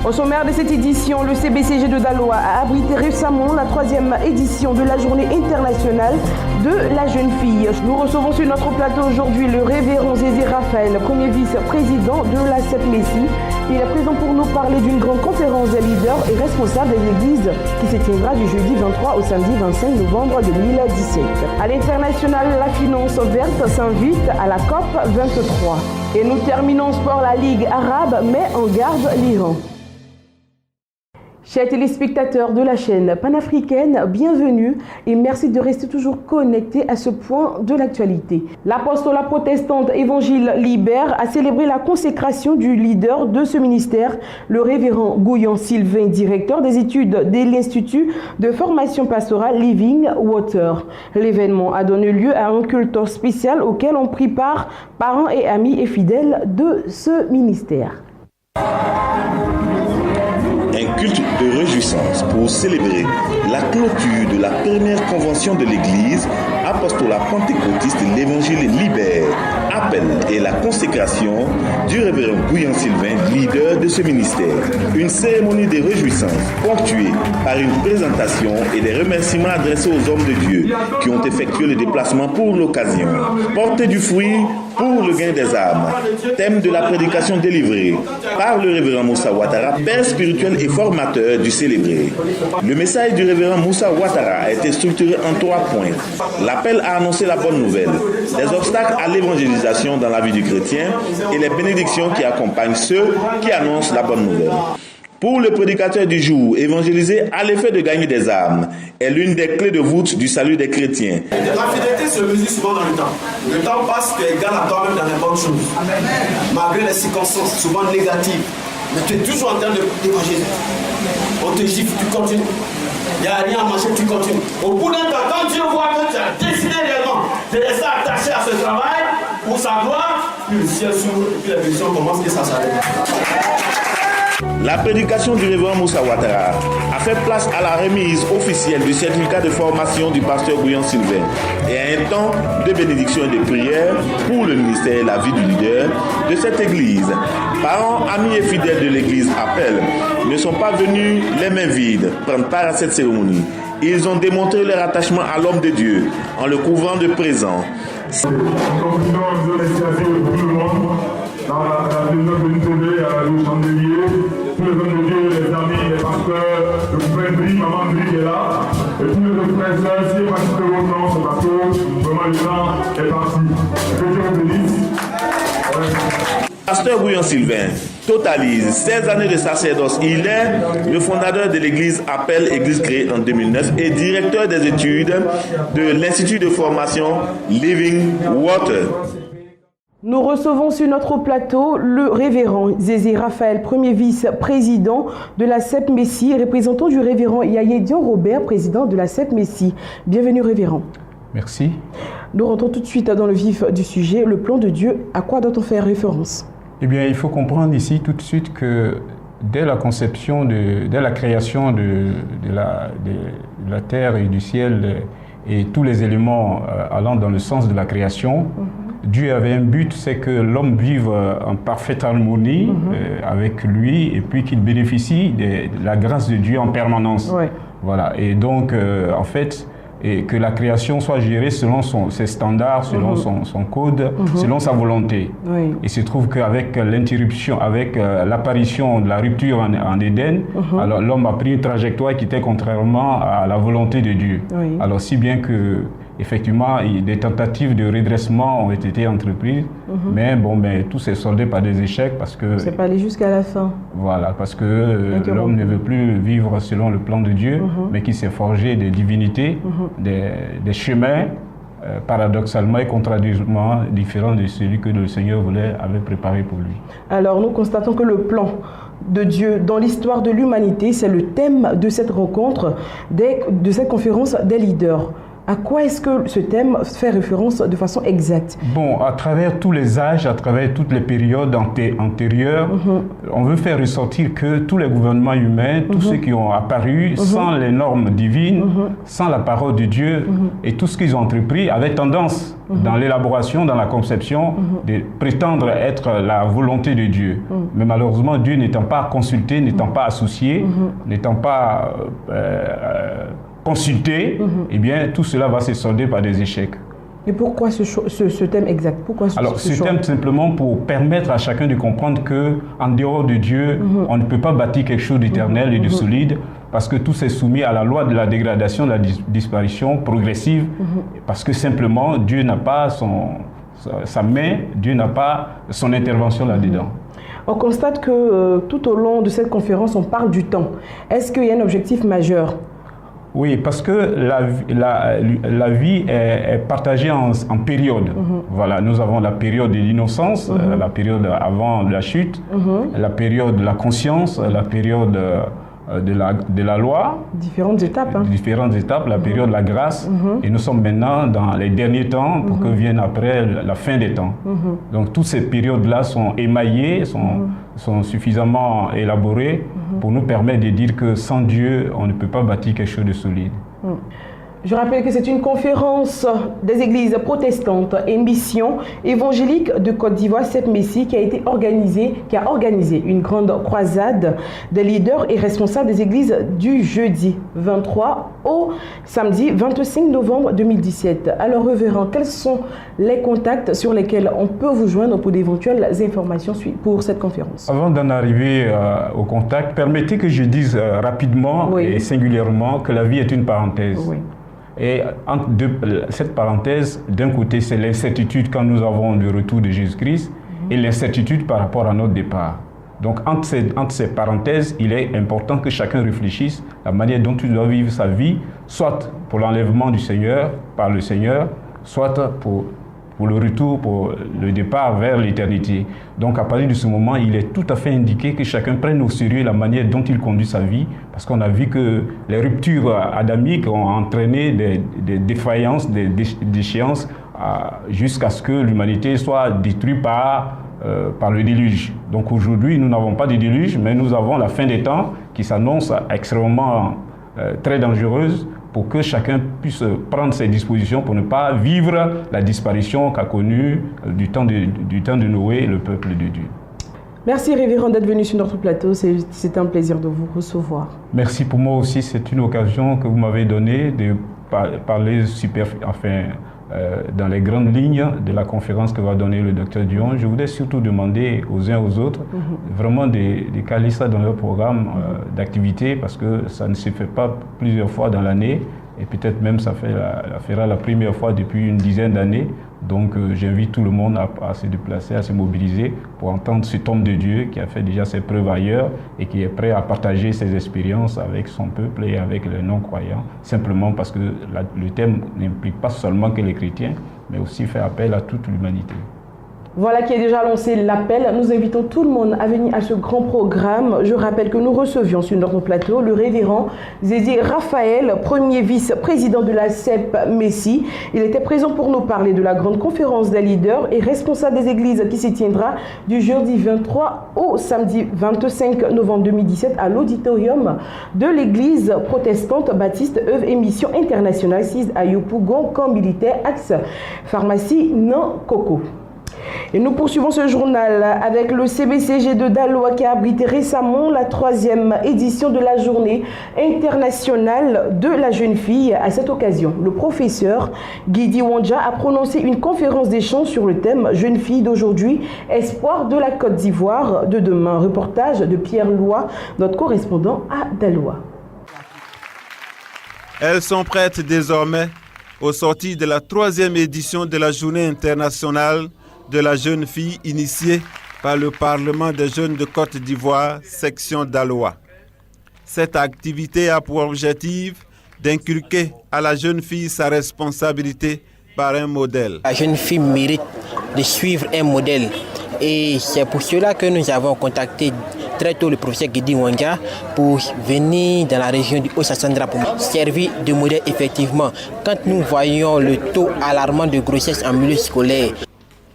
Au sommaire de cette édition, le CBCG de Daloa a abrité récemment la 3e édition de la Journée internationale de la jeune fille. Nous recevons sur notre plateau aujourd'hui le révérend Zézé Raphaël, premier vice-président de la CEP-Messie. Il est présent pour nous parler d'une grande conférence des leaders et responsables des églises qui se tiendra du jeudi 23 au samedi 25 novembre 2017. À l'international, la finance verte s'invite à la COP 23. Et nous terminons en sport. La Ligue arabe met en garde l'Iran. Chers téléspectateurs de la chaîne panafricaine, bienvenue et merci de rester toujours connectés à ce point de l'actualité. L'apostolat protestante Évangile Libère a célébré la consécration du leader de ce ministère, le révérend Gouyon Sylvain, directeur des études de l'Institut de formation pastorale Living Water. L'événement a donné lieu à un culte spécial auquel ont pris part parents et amis et fidèles de ce ministère. Un culte de réjouissance pour célébrer la clôture de la première convention de l'Église apostolat pentecôtiste l'Évangile Libère, appel et la consécration du révérend Gouyon Sylvain, leader de ce ministère. Une cérémonie de réjouissance ponctuée par une présentation et des remerciements adressés aux hommes de Dieu qui ont effectué le déplacement pour l'occasion. Porter du fruit pour le gain des âmes. Thème de la prédication délivrée par le révérend Moussa Ouattara, père spirituel et formateur du célébré. Le message du révérend Moussa Ouattara a été structuré en 3 points. L'appel à annoncer la bonne nouvelle, des obstacles à l'évangélisation dans la vie du chrétien et les bénédictions qui accompagnent ceux qui annoncent la bonne nouvelle. Pour le prédicateur du jour, évangéliser à l'effet de gagner des âmes est l'une des clés de voûte du salut des chrétiens. La fidélité se mesure souvent dans le temps. Le temps passe, tu es égal à toi-même dans les bonnes choses. Malgré les circonstances souvent négatives, mais tu es toujours en train d'évangéliser. On te gifle, tu continues. Il n'y a rien à manger, tu continues. Au bout d'un temps, quand Dieu voit que tu as décidé réellement de rester attaché à ce travail pour sa gloire, puis le ciel s'ouvre, puis la vision commence et ça s'arrête. La prédication du révérend Moussa Ouattara a fait place à la remise officielle du certificat de formation du pasteur Gouyon Sylvain et à un temps de bénédiction et de prière pour le ministère et la vie du leader de cette église. Parents, amis et fidèles de l'église Appel ne sont pas venus les mains vides prendre part à cette cérémonie. Ils ont démontré leur attachement à l'homme de Dieu en le couvrant de présents. Dans la maison de Télé, à la chandelier, tous les hommes de Dieu, les amis, les pasteurs, le frère Brie, maman Brie qui est là, et tous les autres frères et sœurs, si vous participez au nom, ce bateau, vraiment le temps est parti. Que Dieu vous bénisse. Pasteur Gouyon Sylvain totalise 16 années de sacerdoce. Il est le fondateur de l'église Appel, église créée en 2009, et directeur des études de l'Institut de formation Living Water. Nous recevons sur notre plateau le révérend Zézé Raphaël, premier vice-président de la CEP-Messie, représentant du révérend Yahya Dion Robert, président de la CEP-Messie. Bienvenue révérend. Merci. Nous rentrons tout de suite dans le vif du sujet, le plan de Dieu. À quoi doit-on faire référence? Eh bien, il faut comprendre ici tout de suite que dès la conception, dès la création de la terre et du ciel et tous les éléments allant dans le sens de la création, Dieu avait un but, c'est que l'homme vive en parfaite harmonie avec lui et puis qu'il bénéficie de la grâce de Dieu en permanence. Ouais. Voilà. Et donc, en fait, et que la création soit gérée selon ses standards, selon son code, selon sa volonté. Oui. Il se trouve qu'avec l'interruption, avec l'apparition de la rupture en Éden, alors l'homme a pris une trajectoire qui était contrairement à la volonté de Dieu. Oui. Alors si bien que effectivement, des tentatives de redressement ont été entreprises, mais bon, tout s'est soldé par des échecs parce que... C'est pas allé jusqu'à la fin. Voilà, parce que l'homme ne veut plus vivre selon le plan de Dieu, mais qui s'est forgé des divinités, des chemins paradoxalement et contradictoirement différents de celui que le Seigneur avait préparé pour lui. Alors, nous constatons que le plan de Dieu dans l'histoire de l'humanité, c'est le thème de cette rencontre, de cette conférence des leaders. À quoi est-ce que ce thème fait référence de façon exacte? Bon, à travers tous les âges, à travers toutes les périodes antérieures, on veut faire ressortir que tous les gouvernements humains, tous ceux qui ont apparu sans les normes divines, sans la parole de Dieu, et tout ce qu'ils ont entrepris avaient tendance, dans l'élaboration, dans la conception, de prétendre être la volonté de Dieu. Mais malheureusement, Dieu n'étant pas consulté, n'étant pas associé, n'étant pas consulté, eh bien, tout cela va se solder par des échecs. Et pourquoi ce thème exact? Pourquoi Alors, ce thème simplement pour permettre à chacun de comprendre que, en dehors de Dieu, on ne peut pas bâtir quelque chose d'éternel et de solide, parce que tout s'est soumis à la loi de la dégradation, de la disparition progressive, parce que simplement, Dieu n'a pas sa main, Dieu n'a pas son intervention là-dedans. On constate que tout au long de cette conférence, on parle du temps. Est-ce qu'il y a un objectif majeur? Oui, parce que la vie est partagée en périodes. Voilà, nous avons la période de l'innocence, la période avant la chute, la période de la conscience, la période de la loi. Différentes étapes. Différentes étapes, la période de la grâce. Et nous sommes maintenant dans les derniers temps pour que vienne après la fin des temps. Donc toutes ces périodes-là sont émaillées, sont suffisamment élaborées pour nous permettre de dire que sans Dieu, on ne peut pas bâtir quelque chose de solide. Je rappelle que c'est une conférence des églises protestantes et mission évangélique de Côte d'Ivoire, CEP-MESSI, qui a organisé une grande croisade des leaders et responsables des églises du jeudi 23 au samedi 25 novembre 2017. Alors, révérend, quels sont les contacts sur lesquels on peut vous joindre pour d'éventuelles informations pour cette conférence? Avant d'en arriver au contact, permettez que je dise rapidement et singulièrement que la vie est une parenthèse. Oui. Et entre cette parenthèse, d'un côté, c'est l'incertitude quand nous avons le retour de Jésus-Christ et l'incertitude par rapport à notre départ. Donc, entre ces parenthèses, il est important que chacun réfléchisse à la manière dont il doit vivre sa vie, soit pour l'enlèvement du Seigneur, par le Seigneur, soit pour le retour, pour le départ vers l'éternité. Donc à partir de ce moment, il est tout à fait indiqué que chacun prenne au sérieux la manière dont il conduit sa vie, parce qu'on a vu que les ruptures adamiques ont entraîné des défaillances, des déchéances, jusqu'à ce que l'humanité soit détruite par le déluge. Donc aujourd'hui, nous n'avons pas de déluge, mais nous avons la fin des temps qui s'annonce extrêmement très dangereuse, pour que chacun puisse prendre ses dispositions pour ne pas vivre la disparition qu'a connue du temps de Noé le peuple de Dieu. Merci Révérend d'être venu sur notre plateau, c'est un plaisir de vous recevoir. Merci, pour moi aussi, c'est une occasion que vous m'avez donnée de parler dans les grandes lignes de la conférence que va donner le docteur Dion. Je voudrais surtout demander aux uns aux autres vraiment de caler ça dans leur programme d'activité, parce que ça ne se fait pas plusieurs fois dans l'année, et peut-être même ça fera la première fois depuis une dizaine d'années. Donc j'invite tout le monde à se déplacer, à se mobiliser pour entendre cet homme de Dieu qui a fait déjà ses preuves ailleurs et qui est prêt à partager ses expériences avec son peuple et avec les non-croyants, simplement parce que le thème n'implique pas seulement que les chrétiens, mais aussi fait appel à toute l'humanité. Voilà qui est déjà lancé l'appel. Nous invitons tout le monde à venir à ce grand programme. Je rappelle que nous recevions sur notre plateau le révérend Zézé Raphaël, premier vice-président de la CEP-MESSI. Il était présent pour nous parler de la grande conférence des leaders et responsable des églises qui s'y tiendra du jeudi 23 au samedi 25 novembre 2017 à l'auditorium de l'église protestante baptiste œuvre et mission internationale 6 à Yopougon, camp militaire, axe pharmacie Nan-Koko. Et nous poursuivons ce journal avec le CBCG de Daloa qui a abrité récemment la 3e édition de la journée internationale de la jeune fille. À cette occasion, le professeur Guidi Wandja a prononcé une conférence d'échange sur le thème « Jeune fille d'aujourd'hui, espoir de la Côte d'Ivoire de demain ». Reportage de Pierre Loy, notre correspondant à Daloa. Elles sont prêtes désormais aux sorties de la 3e édition de la journée internationale de la jeune fille initiée par le Parlement des jeunes de Côte d'Ivoire, section Daloa. Cette activité a pour objectif d'inculquer à la jeune fille sa responsabilité par un modèle. La jeune fille mérite de suivre un modèle et c'est pour cela que nous avons contacté très tôt le professeur Guidi Wandja pour venir dans la région du Haut-Sassandra pour servir de modèle effectivement. Quand nous voyons le taux alarmant de grossesse en milieu scolaire.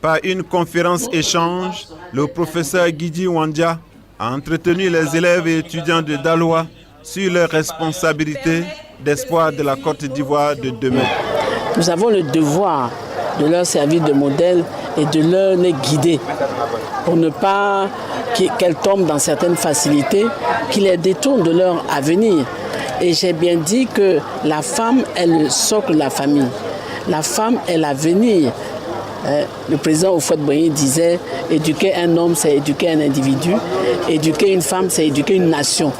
Par une conférence échange, le professeur Guidi Wandja a entretenu les élèves et étudiants de Daloa sur leurs responsabilités d'espoir de la Côte d'Ivoire de demain. Nous avons le devoir de leur servir de modèle et de leur les guider pour ne pas qu'elles tombent dans certaines facilités qui les détournent de leur avenir. Et j'ai bien dit que la femme est le socle de la famille. La femme est l'avenir. Le président Houphouët-Boigny disait « Éduquer un homme, c'est éduquer un individu. Éduquer une femme, c'est éduquer une nation. »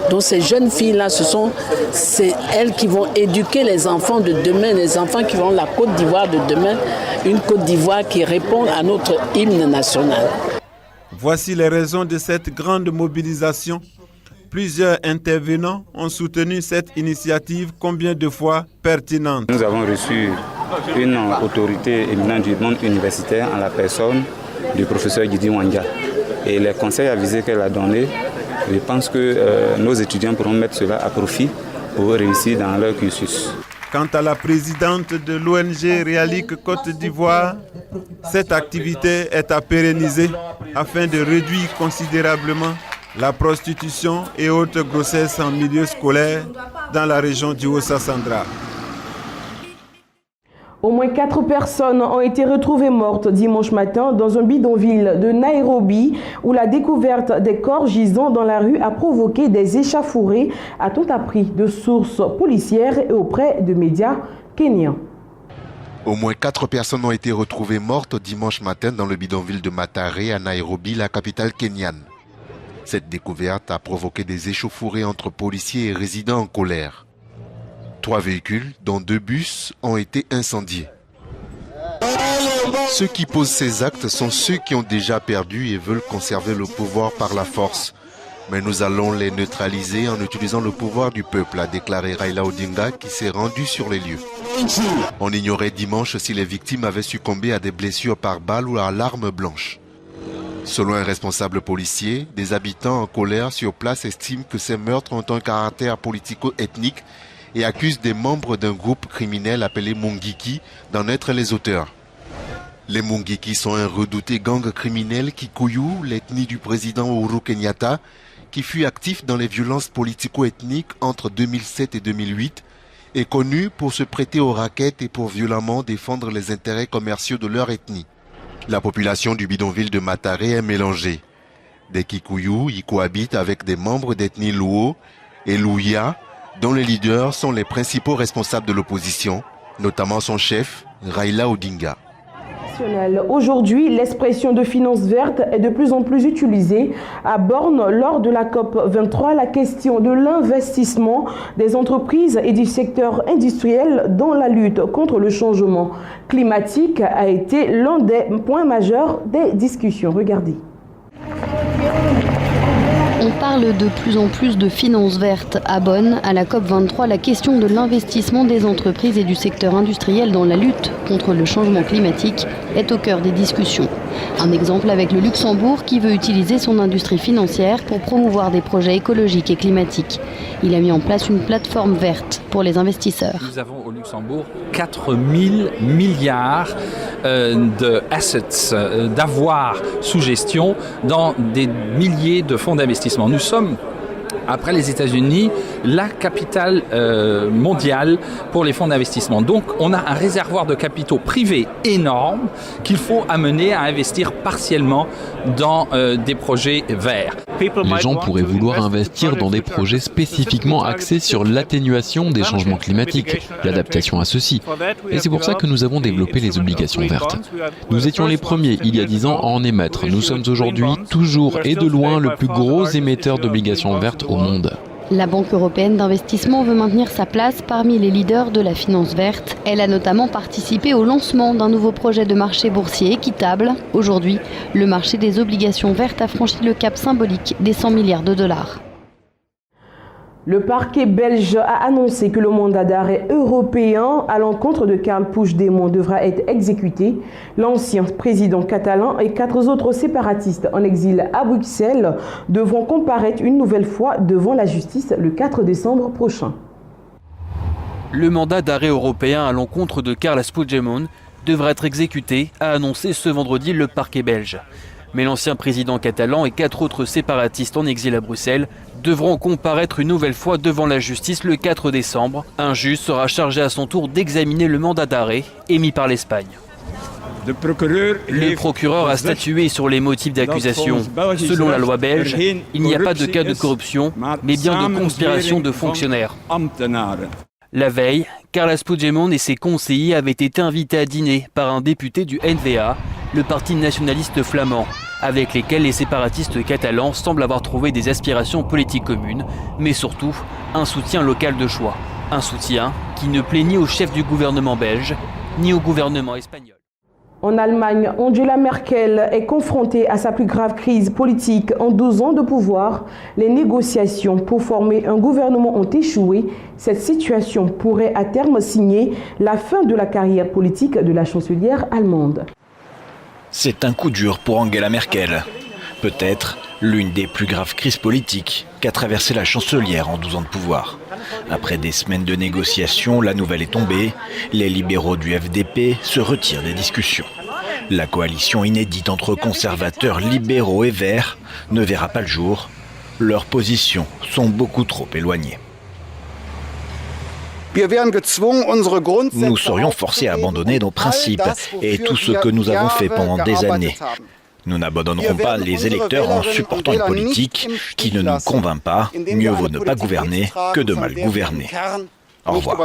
Donc ces jeunes filles-là, c'est elles qui vont éduquer les enfants de demain, les enfants qui vont la Côte d'Ivoire de demain, une Côte d'Ivoire qui répond à notre hymne national. Voici les raisons de cette grande mobilisation. Plusieurs intervenants ont soutenu cette initiative combien de fois pertinente. Nous avons reçu une autorité éminente du monde universitaire en la personne du professeur Guidi Wandja. Et les conseils avisés qu'elle a donnés, je pense que nos étudiants pourront mettre cela à profit pour réussir dans leur cursus. Quant à la présidente de l'ONG Réalique Côte d'Ivoire, cette activité est à pérenniser afin de réduire considérablement la prostitution et autres grossesses en milieu scolaire dans la région du Haut-Sassandra. Au moins 4 personnes ont été retrouvées mortes dimanche matin dans un bidonville de Nairobi où la découverte des corps gisant dans la rue a provoqué des échauffourées, a-t-on appris de sources policières et auprès de médias kenyans. Au moins 4 personnes ont été retrouvées mortes dimanche matin dans le bidonville de Mathare à Nairobi, la capitale kenyane. Cette découverte a provoqué des échauffourées entre policiers et résidents en colère. 3 véhicules, dont 2 bus, ont été incendiés. Ceux qui posent ces actes sont ceux qui ont déjà perdu et veulent conserver le pouvoir par la force. Mais nous allons les neutraliser en utilisant le pouvoir du peuple, a déclaré Raila Odinga qui s'est rendu sur les lieux. On ignorait dimanche si les victimes avaient succombé à des blessures par balle ou à l'arme blanche. Selon un responsable policier, des habitants en colère sur place estiment que ces meurtres ont un caractère politico-ethnique et accusent des membres d'un groupe criminel appelé Mungiki d'en être les auteurs. Les Mungiki sont un redouté gang criminel Kikuyu, l'ethnie du président Uhuru Kenyatta, qui fut actif dans les violences politico-ethniques entre 2007 et 2008 et connu pour se prêter aux raquettes et pour violemment défendre les intérêts commerciaux de leur ethnie. La population du bidonville de Mathare est mélangée. Des Kikuyu y cohabitent avec des membres d'ethnie Luo et Luya, dont les leaders sont les principaux responsables de l'opposition, notamment son chef, Raila Odinga. Aujourd'hui, l'expression de finance verte est de plus en plus utilisée. À Borne, lors de la COP23, la question de l'investissement des entreprises et du secteur industriel dans la lutte contre le changement climatique a été l'un des points majeurs des discussions. Regardez. On parle de plus en plus de finances vertes. À Bonn, à la COP23, la question de l'investissement des entreprises et du secteur industriel dans la lutte contre le changement climatique est au cœur des discussions. Un exemple avec le Luxembourg qui veut utiliser son industrie financière pour promouvoir des projets écologiques et climatiques. Il a mis en place une plateforme verte pour les investisseurs. Nous avons au Luxembourg 4 000 milliards d'assets, d'avoirs sous gestion dans des milliers de fonds d'investissement. Nous sommes, après les États-Unis, la capitale mondiale pour les fonds d'investissement. Donc on a un réservoir de capitaux privés énorme qu'il faut amener à investir partiellement dans des projets verts. Les gens pourraient vouloir investir dans des projets spécifiquement axés sur l'atténuation des changements climatiques, l'adaptation à ceux-ci. Et c'est pour ça que nous avons développé les obligations vertes. Nous étions les premiers il y a 10 ans à en émettre. Nous sommes aujourd'hui toujours et de loin le plus gros émetteur d'obligations vertes au monde. La Banque européenne d'investissement veut maintenir sa place parmi les leaders de la finance verte. Elle a notamment participé au lancement d'un nouveau projet de marché boursier équitable. Aujourd'hui, le marché des obligations vertes a franchi le cap symbolique des 100 milliards de dollars. Le parquet belge a annoncé que le mandat d'arrêt européen à l'encontre de Carles Puigdemont devra être exécuté. L'ancien président catalan et 4 autres séparatistes en exil à Bruxelles devront comparaître une nouvelle fois devant la justice le 4 décembre prochain. Le mandat d'arrêt européen à l'encontre de Carles Puigdemont devra être exécuté, a annoncé ce vendredi le parquet belge. Mais l'ancien président catalan et 4 autres séparatistes en exil à Bruxelles devront comparaître une nouvelle fois devant la justice le 4 décembre. Un juge sera chargé à son tour d'examiner le mandat d'arrêt émis par l'Espagne. Le procureur a statué sur les motifs d'accusation. Selon la loi belge, il n'y a pas de cas de corruption, mais bien de conspiration de fonctionnaires. La veille, Carles Puigdemont et ses conseillers avaient été invités à dîner par un député du NVA, le parti nationaliste flamand, avec lesquels les séparatistes catalans semblent avoir trouvé des aspirations politiques communes, mais surtout un soutien local de choix. Un soutien qui ne plaît ni au chef du gouvernement belge, ni au gouvernement espagnol. En Allemagne, Angela Merkel est confrontée à sa plus grave crise politique en 12 ans de pouvoir. Les négociations pour former un gouvernement ont échoué. Cette situation pourrait à terme signer la fin de la carrière politique de la chancelière allemande. C'est un coup dur pour Angela Merkel. Peut-être l'une des plus graves crises politiques qu'a traversé la chancelière en 12 ans de pouvoir. Après des semaines de négociations, la nouvelle est tombée. Les libéraux du FDP se retirent des discussions. La coalition inédite entre conservateurs, libéraux et verts ne verra pas le jour. Leurs positions sont beaucoup trop éloignées. Nous serions forcés à abandonner nos principes et tout ce que nous avons fait pendant des années. Nous n'abandonnerons pas les électeurs en supportant une politique qui ne nous convainc pas. Mieux vaut ne pas gouverner que de mal gouverner. Au revoir.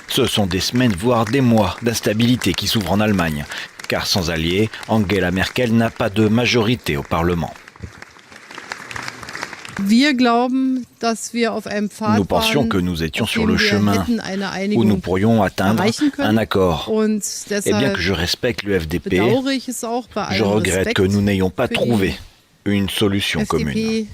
Ce sont des semaines, voire des mois d'instabilité qui s'ouvrent en Allemagne, car sans alliés, Angela Merkel n'a pas de majorité au Parlement. Nous pensions que nous étions sur le chemin où nous pourrions atteindre un accord. Et bien que je respecte le FDP, je regrette que nous n'ayons pas trouvé une solution commune.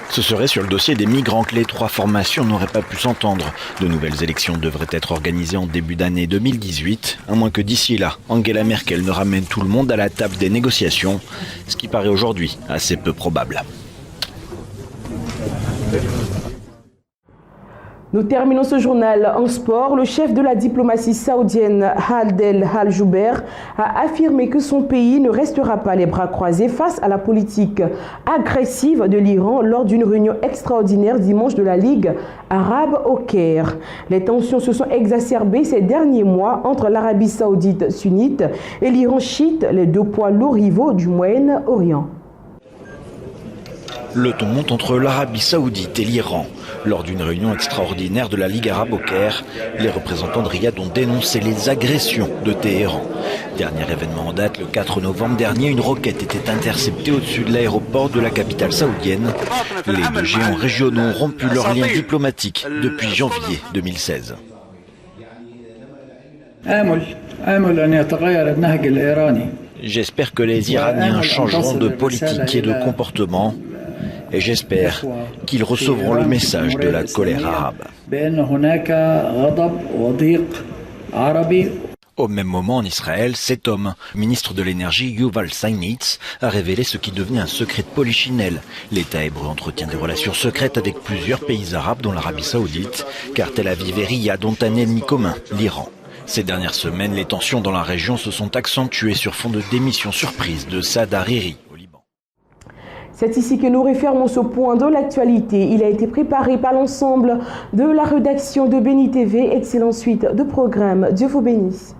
Ce serait sur le dossier des migrants que les 3 formations n'auraient pas pu s'entendre. De nouvelles élections devraient être organisées en début d'année 2018, à moins que d'ici là, Angela Merkel ne ramène tout le monde à la table des négociations, ce qui paraît aujourd'hui assez peu probable. Nous terminons ce journal en sport. Le chef de la diplomatie saoudienne, Adel Al-Jubeir, a affirmé que son pays ne restera pas les bras croisés face à la politique agressive de l'Iran lors d'une réunion extraordinaire dimanche de la Ligue arabe au Caire. Les tensions se sont exacerbées ces derniers mois entre l'Arabie saoudite sunnite et l'Iran chiite, les 2 poids lourds rivaux du Moyen-Orient. Le ton monte entre l'Arabie saoudite et l'Iran. Lors d'une réunion extraordinaire de la Ligue arabe au Caire, les représentants de Riyad ont dénoncé les agressions de Téhéran. Dernier événement en date, le 4 novembre dernier, une roquette était interceptée au-dessus de l'aéroport de la capitale saoudienne. Les 2 géants régionaux ont rompu leurs liens diplomatiques depuis janvier 2016. J'espère que les Iraniens changeront de politique et de comportement. Et j'espère qu'ils recevront le message de la colère arabe. Au même moment en Israël, cet homme, ministre de l'énergie Yuval Steinitz, a révélé ce qui devenait un secret de polichinelle. L'État hébreu entretient des relations secrètes avec plusieurs pays arabes, dont l'Arabie saoudite, car Tel Aviv et Riyad ont un ennemi commun, l'Iran. Ces dernières semaines, les tensions dans la région se sont accentuées sur fond de démission surprise de Saad Hariri. C'est ici que nous refermons ce point de l'actualité. Il a été préparé par l'ensemble de la rédaction de Béni TV. Excellente suite de programme. Dieu vous bénisse.